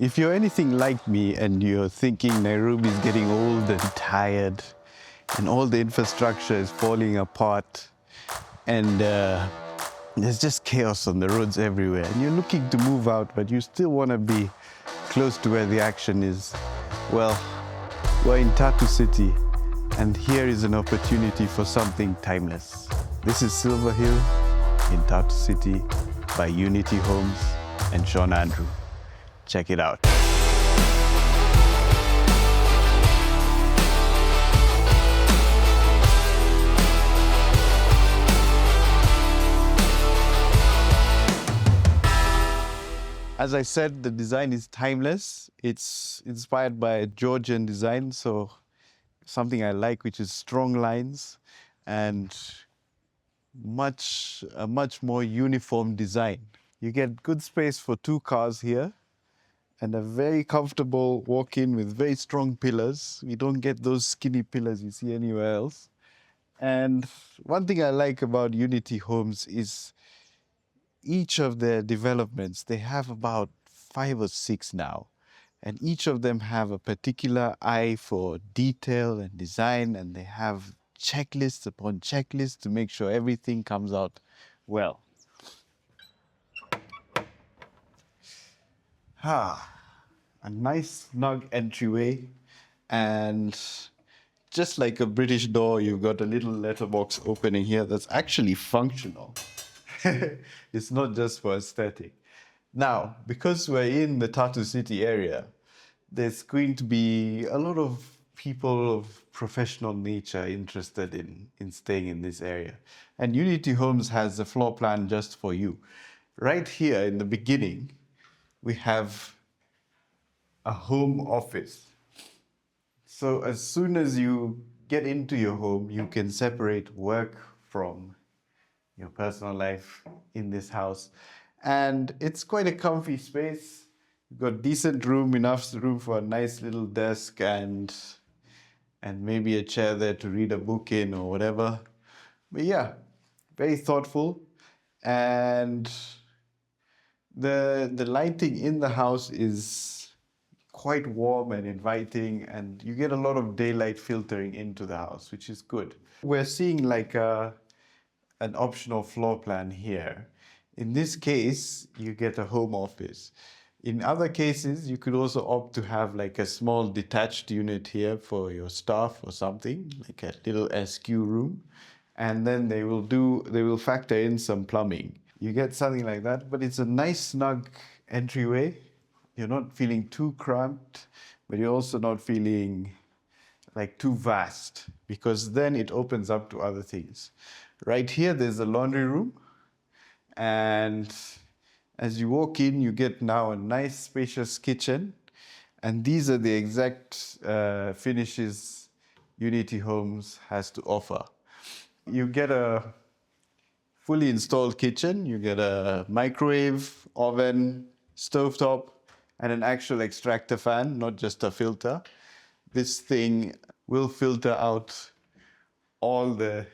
If you're anything like me and you're thinking Nairobi is getting old and tired and all the infrastructure is falling apart and there's just chaos on the roads everywhere and you're looking to move out but you still want to be close to where the action is, well, we're in Tatu City and here is an opportunity for something timeless. This is Silver Hill in Tatu City by Unity Homes and Sean Andrew. Check it out. As I said, the design is timeless. It's inspired by Georgian design, so something I like, which is strong lines and a much more uniform design. You get good space for 2 cars here and a very comfortable walk-in with very strong pillars. We don't get those skinny pillars you see anywhere else. And one thing I like about Unity Homes is each of their developments, they have about 5 or 6 now. And each of them have a particular eye for detail and design, and they have checklists upon checklists to make sure everything comes out well. A nice snug entryway, and just like a British door, you've got a little letterbox opening here that's actually functional. It's not just for aesthetic. Now, because we're in the Tatu City area, there's going to be a lot of people of professional nature interested in staying in this area. And Unity Homes has a floor plan just for you. Right here in the beginning, we have a home office. So as soon as you get into your home, you can separate work from your personal life in this house. And it's quite a comfy space. You've got decent room, enough room for a nice little desk and maybe a chair there to read a book in or whatever. But yeah, very thoughtful. And the lighting in the house is quite warm and inviting, and you get a lot of daylight filtering into the house, which is good. We're seeing like an optional floor plan here. In this case, you get a home office. In other cases, you could also opt to have like a small detached unit here for your staff or something, like a little SQ room. And then they will factor in some plumbing. You get something like that, but it's a nice snug entryway. You're not feeling too cramped, but you're also not feeling like too vast, because then it opens up to other things. Right here, there's a laundry room. And as you walk in, you get now a nice spacious kitchen. And these are the exact finishes Unity Homes has to offer. You get a fully installed kitchen. You get a microwave, oven, stovetop, and an actual extractor fan, not just a filter. This thing will filter out all the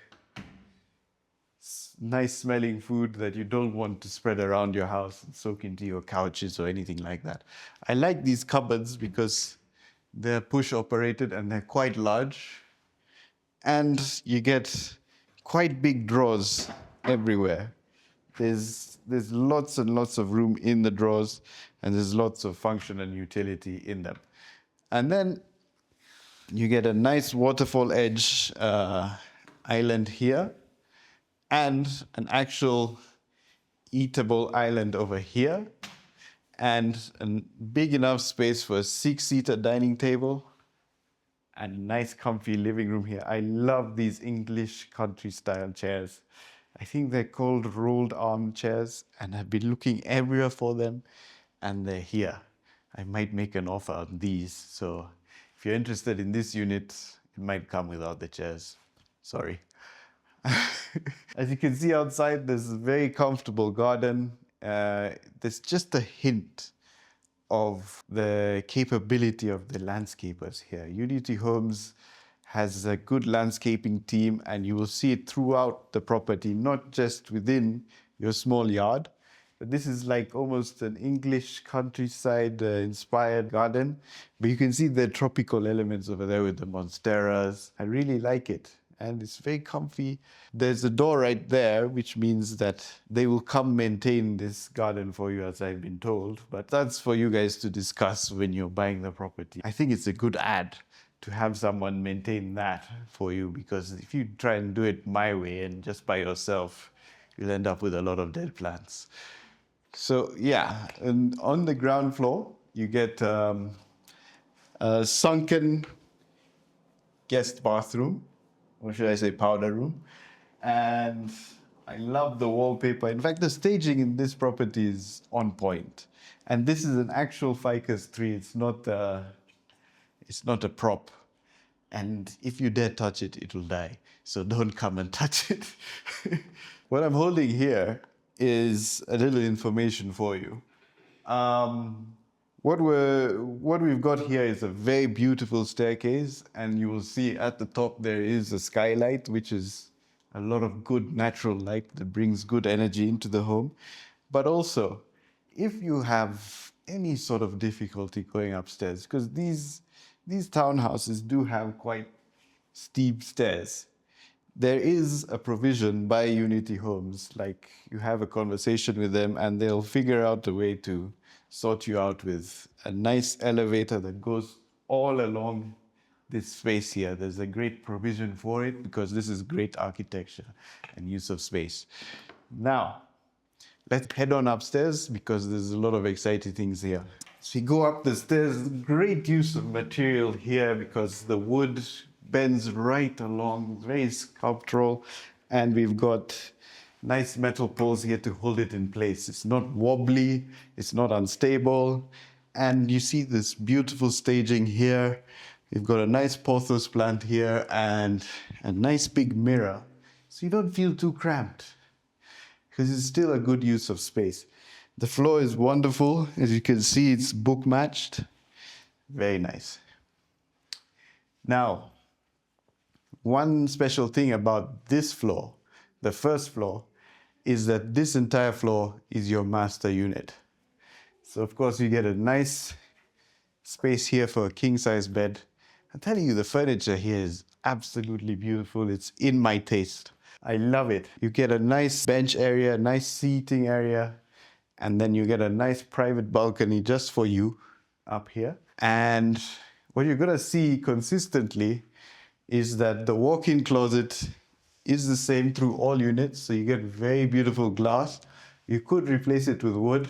nice smelling food that you don't want to spread around your house and soak into your couches or anything like that. I like these cupboards because they're push operated and they're quite large. And you get quite big drawers everywhere. There's lots and lots of room in the drawers, and there's lots of function and utility in them. And then you get a nice waterfall edge island here, and an actual eatable island over here, and a big enough space for a 6-seater dining table, and a nice comfy living room here. I love these English country style chairs. I think they're called rolled arm chairs, and I've been looking everywhere for them, and they're here. I might make an offer on these, so if you're interested in this unit, it might come without the chairs. Sorry. As you can see outside, there's a very comfortable garden. There's just a hint of the capability of the landscapers here. Unity Homes has a good landscaping team, and you will see it throughout the property, not just within your small yard. But this is like almost an English countryside inspired garden. But you can see the tropical elements over there with the monsteras. I really like it. And it's very comfy. There's a door right there, which means that they will come maintain this garden for you, as I've been told. But that's for you guys to discuss when you're buying the property. I think it's a good ad to have someone maintain that for you, because if you try and do it my way and just by yourself, you'll end up with a lot of dead plants. So yeah, and on the ground floor, you get a sunken guest bathroom, or should I say powder room. And I love the wallpaper. In fact, the staging in this property is on point. And this is an actual ficus tree. It's not a prop. And if you dare touch it, it will die. So don't come and touch it. What I'm holding here is a little information for you. What we've got here is a very beautiful staircase, and you will see at the top there is a skylight, which is a lot of good natural light that brings good energy into the home. But also, if you have any sort of difficulty going upstairs, because these townhouses do have quite steep stairs, there is a provision by Unity Homes. Like, you have a conversation with them and they'll figure out a way to sort you out with a nice elevator that goes all along this space here. There's a great provision for it because this is great architecture and use of space. Now, let's head on upstairs because there's a lot of exciting things here. So you go up the stairs, great use of material here because the wood bends right along, very sculptural, and we've got nice metal poles here to hold it in place. It's not wobbly, it's not unstable, and you see this beautiful staging here. We've got a nice pothos plant here and a nice big mirror, so you don't feel too cramped because it's still a good use of space. The floor is wonderful. As you can see, it's book matched. Very nice. Now, one special thing about this floor, the first floor, is that this entire floor is your master unit. So of course you get a nice space here for a king-size bed. I'm telling you, the furniture here is absolutely beautiful. It's in my taste. I love it. You get a nice bench area, a nice seating area, and then you get a nice private balcony just for you up here. And what you're gonna see consistently is that the walk-in closet is the same through all units, so you get very beautiful glass. You could replace it with wood,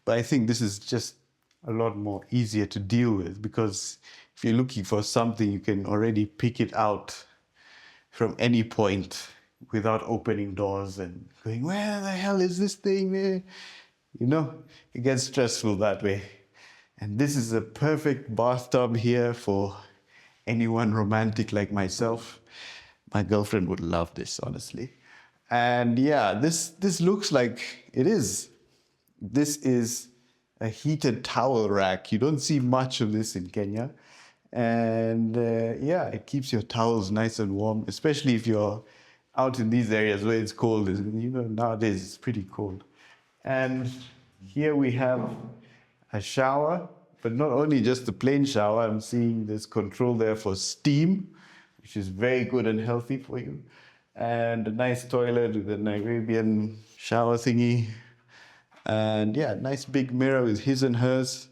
but I think this is just a lot more easier to deal with because if you're looking for something, you can already pick it out from any point without opening doors and going, where the hell is this thing? You know, it gets stressful that way. And this is a perfect bathtub here for anyone romantic like myself. My girlfriend would love this, honestly. And yeah, this looks like it is. This is a heated towel rack. You don't see much of this in Kenya. And yeah, it keeps your towels nice and warm, especially if you're out in these areas where it's cold. You know, nowadays it's pretty cold. And here we have a shower, but not only just a plain shower. I'm seeing this control there for steam, which is very good and healthy for you. And a nice toilet with an Arabian shower thingy. And yeah, nice big mirror with his and hers.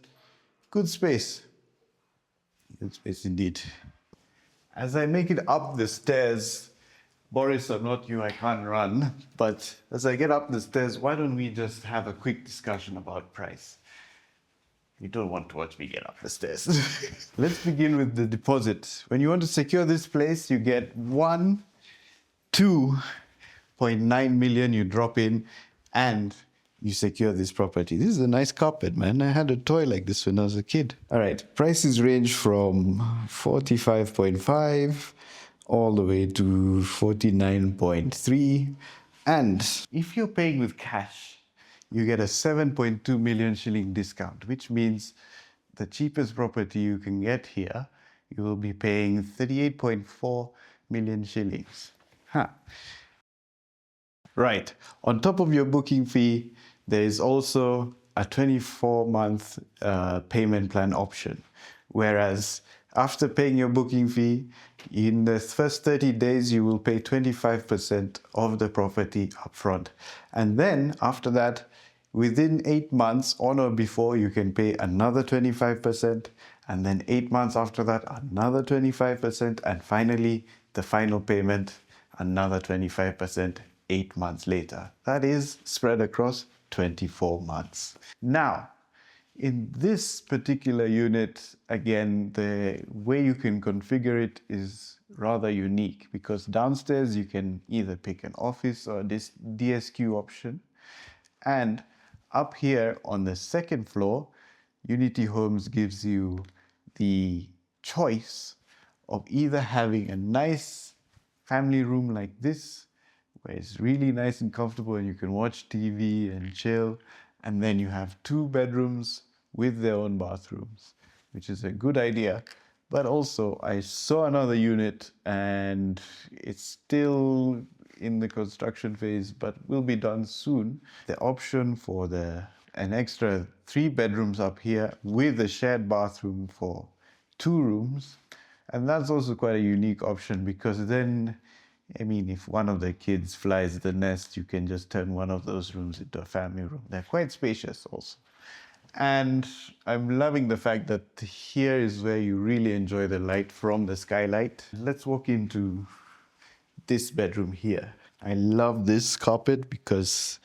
Good space. Good space indeed. As I make it up the stairs, Boris, I'm not you, I can't run. But as I get up the stairs, why don't we just have a quick discussion about price? You don't want to watch me get up the stairs. Let's begin with the deposit. When you want to secure this place, you get 2.9 million you drop in and you secure this property. This is a nice carpet, man. I had a toy like this when I was a kid. All right, prices range from 45.5 all the way to 49.3. And if you're paying with cash, you get a 7.2 million shilling discount, which means the cheapest property you can get here, you will be paying 38.4 million shillings. Huh. Right. On top of your booking fee, There is also a 24-month payment plan option, whereas after paying your booking fee, in the first 30 days, you will pay 25% of the property upfront. And then after that, within 8 months on or before, you can pay another 25%. And then 8 months after that, another 25%. And finally, the final payment, another 25%, 8 months later. That is spread across 24 months. Now, in this particular unit, again, the way you can configure it is rather unique, because downstairs you can either pick an office or this DSQ option. And up here on the second floor, Unity Homes gives you the choice of either having a nice family room like this, where it's really nice and comfortable and you can watch TV and chill. And then you have 2 bedrooms with their own bathrooms, which is a good idea. But also, I saw another unit and it's still in the construction phase, but will be done soon. The option for an extra 3 bedrooms up here with a shared bathroom for 2 rooms. And that's also quite a unique option, because then, I mean, if one of the kids flies the nest, you can just turn one of those rooms into a family room. They're quite spacious also. And I'm loving the fact that here is where you really enjoy the light from the skylight. Let's walk into this bedroom here. I love this carpet because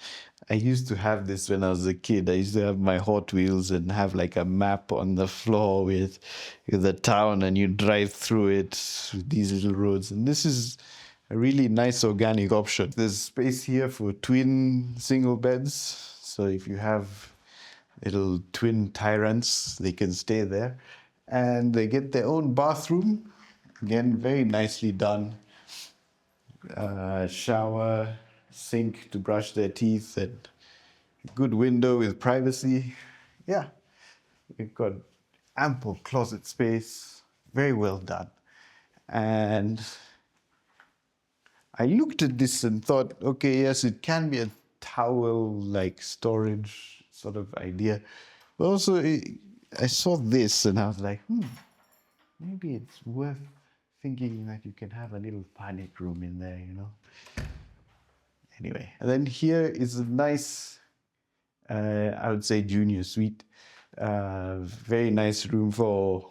I used to have this when I was a kid. I used to have my Hot Wheels and have like a map on the floor with the town, and you drive through it with these little roads. And this is a really nice organic option. There's space here for twin single beds. So if you have little twin tyrants, they can stay there. And they get their own bathroom. Again, very nicely done. Shower, sink to brush their teeth, and good window with privacy. Yeah, we've got ample closet space. Very well done. And I looked at this and thought, okay, yes, it can be a towel-like storage sort of idea. But also, I saw this and I was like, maybe it's worth thinking that you can have a little panic room in there, you know. Anyway, and then here is a nice, I would say, junior suite. Very nice room for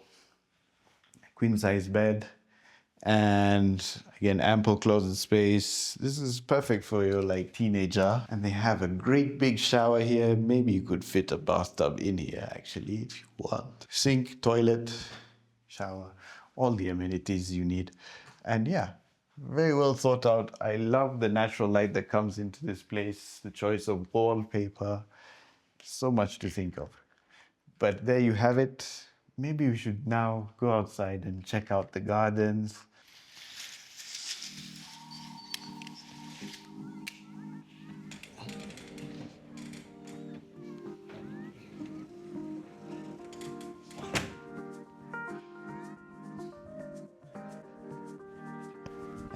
a queen-size bed. And again, ample closet space. This is perfect for your like teenager. And they have a great big shower here. Maybe you could fit a bathtub in here actually if you want. Sink, toilet, shower, all the amenities you need. And yeah, very well thought out. I love the natural light that comes into this place, the choice of wallpaper, so much to think of. But there you have it. Maybe we should now go outside and check out the gardens.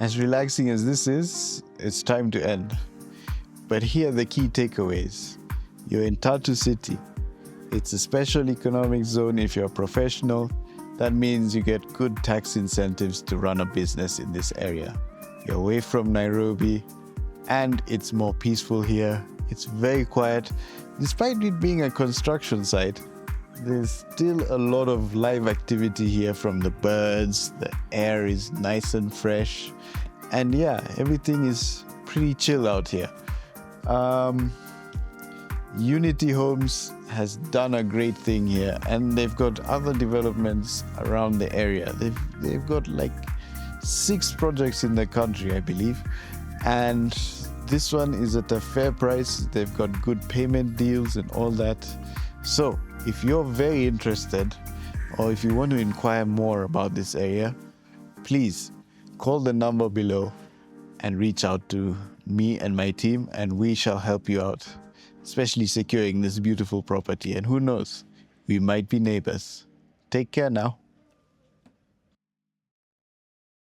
As relaxing as this is, it's time to end. But here are the key takeaways. You're in Tatu City. It's a special economic zone if you're a professional. That means you get good tax incentives to run a business in this area. You're away from Nairobi, and it's more peaceful here. It's very quiet. Despite it being a construction site, there's still a lot of live activity here from the birds. The air is nice and fresh. And yeah, everything is pretty chill out here. Unity Homes has done a great thing here, and they've got other developments around the area. They've got like 6 projects in the country, I believe. And this one is at a fair price. They've got good payment deals and all that. So if you're very interested, or if you want to inquire more about this area, please call the number below and reach out to me and my team, and we shall help you out, especially securing this beautiful property. And who knows, we might be neighbors. Take care now.